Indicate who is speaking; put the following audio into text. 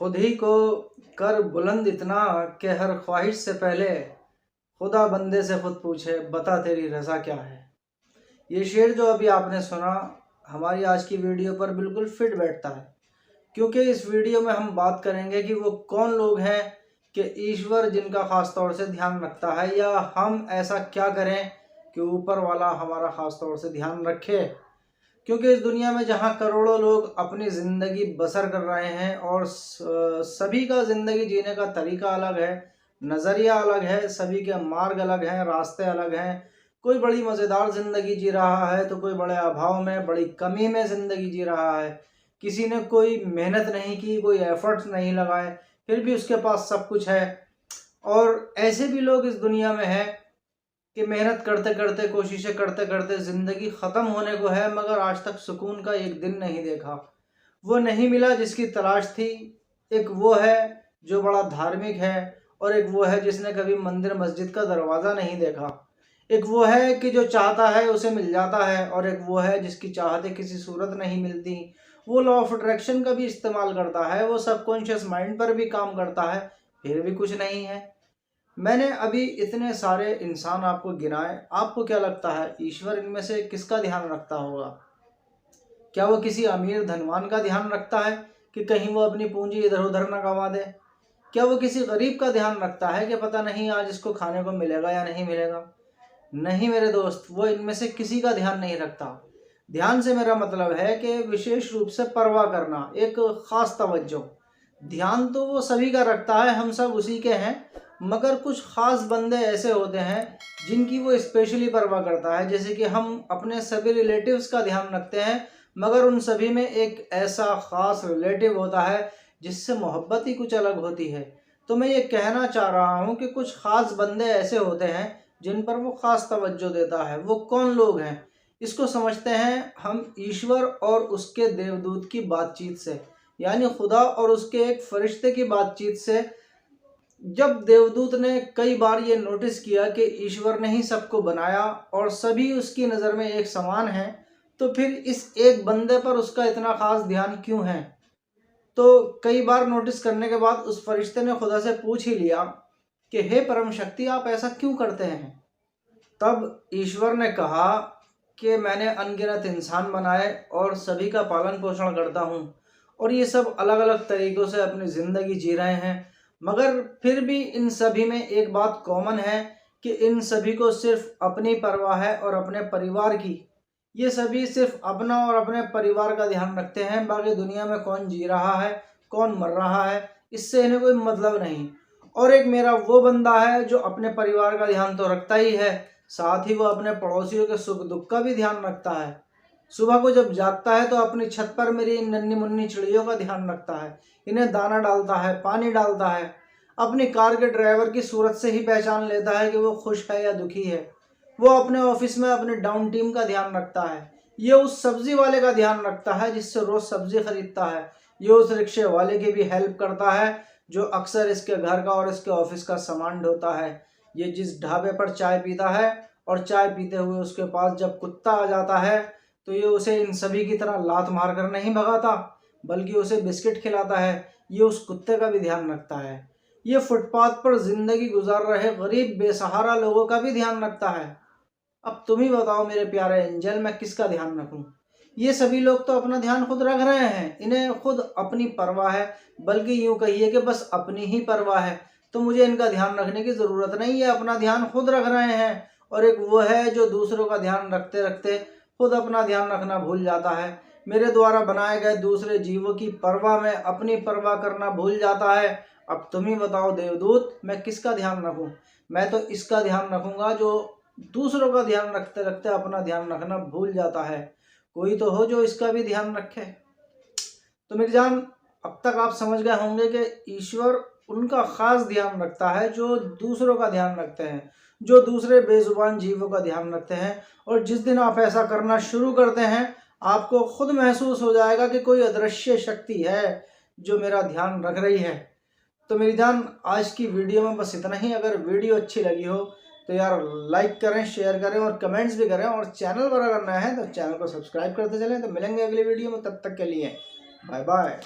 Speaker 1: खुद ही को कर बुलंद इतना कि हर ख्वाहिश से पहले खुदा बंदे से खुद पूछे बता तेरी रज़ा क्या है। ये शेर जो अभी आपने सुना हमारी आज की वीडियो पर बिल्कुल फिट बैठता है, क्योंकि इस वीडियो में हम बात करेंगे कि वो कौन लोग हैं कि ईश्वर जिनका ख़ास तौर से ध्यान रखता है, या हम ऐसा क्या करें कि ऊपर वाला हमारा ख़ास तौर से ध्यान रखे। क्योंकि इस दुनिया में जहाँ करोड़ों लोग अपनी ज़िंदगी बसर कर रहे हैं और सभी का ज़िंदगी जीने का तरीका अलग है, नज़रिया अलग है, सभी के मार्ग अलग हैं, रास्ते अलग हैं। कोई बड़ी मज़ेदार ज़िंदगी जी रहा है तो कोई बड़े अभाव में, बड़ी कमी में ज़िंदगी जी रहा है। किसी ने कोई मेहनत नहीं की, कोई एफर्ट्स नहीं लगाए, फिर भी उसके पास सब कुछ है। और ऐसे भी लोग इस दुनिया में हैं कि मेहनत करते करते, कोशिशें करते करते ज़िंदगी ख़त्म होने को है, मगर आज तक सुकून का एक दिन नहीं देखा। वो नहीं मिला जिसकी तलाश थी। एक वो है जो बड़ा धार्मिक है, और एक वो है जिसने कभी मंदिर मस्जिद का दरवाज़ा नहीं देखा। एक वो है कि जो चाहता है उसे मिल जाता है, और एक वो है जिसकी चाहते किसी सूरत नहीं मिलती। वो लॉ ऑफ अट्रैक्शन का भी इस्तेमाल करता है, वो सबकॉन्शियस माइंड पर भी काम करता है, फिर भी कुछ नहीं है। मैंने अभी इतने सारे इंसान आपको गिनाए, आपको क्या लगता है ईश्वर इनमें से किसका ध्यान रखता होगा? क्या वो किसी अमीर धनवान का ध्यान रखता है कि कहीं वो अपनी पूंजी इधर उधर ना गंवा दे? क्या वो किसी गरीब का ध्यान रखता है कि पता नहीं आज इसको खाने को मिलेगा या नहीं मिलेगा? नहीं मेरे दोस्त, वो इनमें से किसी का ध्यान नहीं रखता। ध्यान से मेरा मतलब है कि विशेष रूप से परवाह करना, एक खास तवज्जो। ध्यान तो वो सभी का रखता है, हम सब उसी के हैं, मगर कुछ खास बंदे ऐसे होते हैं जिनकी वो स्पेशली परवाह करता है। जैसे कि हम अपने सभी रिलेटिव्स का ध्यान रखते हैं, मगर उन सभी में एक ऐसा खास रिलेटिव होता है जिससे मोहब्बत ही कुछ अलग होती है। तो मैं ये कहना चाह रहा हूँ कि कुछ खास बंदे ऐसे होते हैं जिन पर वो खास तवज्जो देता है। वो कौन लोग हैं, इसको समझते हैं हम ईश्वर और उसके देवदूत की बातचीत से, यानी खुदा और उसके एक फरिश्ते की बातचीत से। जब देवदूत ने कई बार ये नोटिस किया कि ईश्वर ने ही सबको बनाया और सभी उसकी नज़र में एक समान हैं, तो फिर इस एक बंदे पर उसका इतना खास ध्यान क्यों है? तो कई बार नोटिस करने के बाद उस फरिश्ते ने खुदा से पूछ ही लिया कि हे परम शक्ति, आप ऐसा क्यों करते हैं? तब ईश्वर ने कहा कि मैंने अनगिनत इंसान बनाए और सभी का पालन पोषण करता हूँ, और ये सब अलग अलग तरीक़ों से अपनी ज़िंदगी जी रहे हैं, मगर फिर भी इन सभी में एक बात कॉमन है कि इन सभी को सिर्फ अपनी परवाह है और अपने परिवार की। ये सभी सिर्फ अपना और अपने परिवार का ध्यान रखते हैं, बाकी दुनिया में कौन जी रहा है, कौन मर रहा है, इससे इन्हें कोई मतलब नहीं। और एक मेरा वो बंदा है जो अपने परिवार का ध्यान तो रखता ही है, साथ ही वो अपने पड़ोसियों के सुख दुख का भी ध्यान रखता है। सुबह को जब जागता है तो अपनी छत पर मेरी नन्ही मुन्नी चिड़ियों का ध्यान रखता है, इन्हें दाना डालता है, पानी डालता है। अपनी कार के ड्राइवर की सूरत से ही पहचान लेता है कि वो खुश है या दुखी है। वो अपने ऑफिस में अपने डाउन टीम का ध्यान रखता है। ये उस सब्जी वाले का ध्यान रखता है जिससे रोज़ सब्जी खरीदता है। ये उस रिक्शे वाले की भी हेल्प करता है जो अक्सर इसके घर का और इसके ऑफिस का सामान ढोता है। ये जिस ढाबे पर चाय पीता है और चाय पीते हुए उसके पास जब कुत्ता आ जाता है तो ये उसे इन सभी की तरह लात मार कर नहीं भगाता, बल्कि उसे बिस्किट खिलाता है। ये उस कुत्ते का भी ध्यान रखता है। ये फुटपाथ पर जिंदगी गुजार रहे गरीब बेसहारा लोगों का भी ध्यान रखता है। अब तुम ही बताओ मेरे प्यारे एंजल, मैं किसका ध्यान रखूं? ये सभी लोग तो अपना ध्यान खुद रख रहे हैं, इन्हें खुद अपनी परवाह है, बल्कि यूं कहिए कि बस अपनी ही परवाह है। तो मुझे इनका ध्यान रखने की ज़रूरत नहीं है, अपना ध्यान खुद रख रहे हैं। और एक वो है जो दूसरों का ध्यान रखते रखते खुद अपना ध्यान रखना भूल जाता है। मेरे द्वारा बनाए गए दूसरे जीवों की परवाह में अपनी परवाह करना भूल जाता है। अब तुम ही बताओ देवदूत, मैं किसका ध्यान रखूं? मैं तो इसका ध्यान रखूंगा जो दूसरों का ध्यान रखते रखते अपना ध्यान रखना भूल जाता है। कोई तो हो जो इसका भी ध्यान रखे। तो मेरी जान, अब तक आप समझ गए होंगे कि ईश्वर उनका खास ध्यान रखता है जो दूसरों का ध्यान रखते हैं, जो दूसरे बेजुबान जीवों का ध्यान रखते हैं। और जिस दिन आप ऐसा करना शुरू करते हैं, आपको खुद महसूस हो जाएगा कि कोई अदृश्य शक्ति है जो मेरा ध्यान रख रही है। तो मेरी जान, आज की वीडियो में बस इतना ही। अगर वीडियो अच्छी लगी हो तो यार लाइक करें, शेयर करें और कमेंट्स भी करें, और चैनल पर अगर नया है तो चैनल को सब्सक्राइब करते चलें। तो मिलेंगे अगली वीडियो में, तब तक के लिए बाय बाय।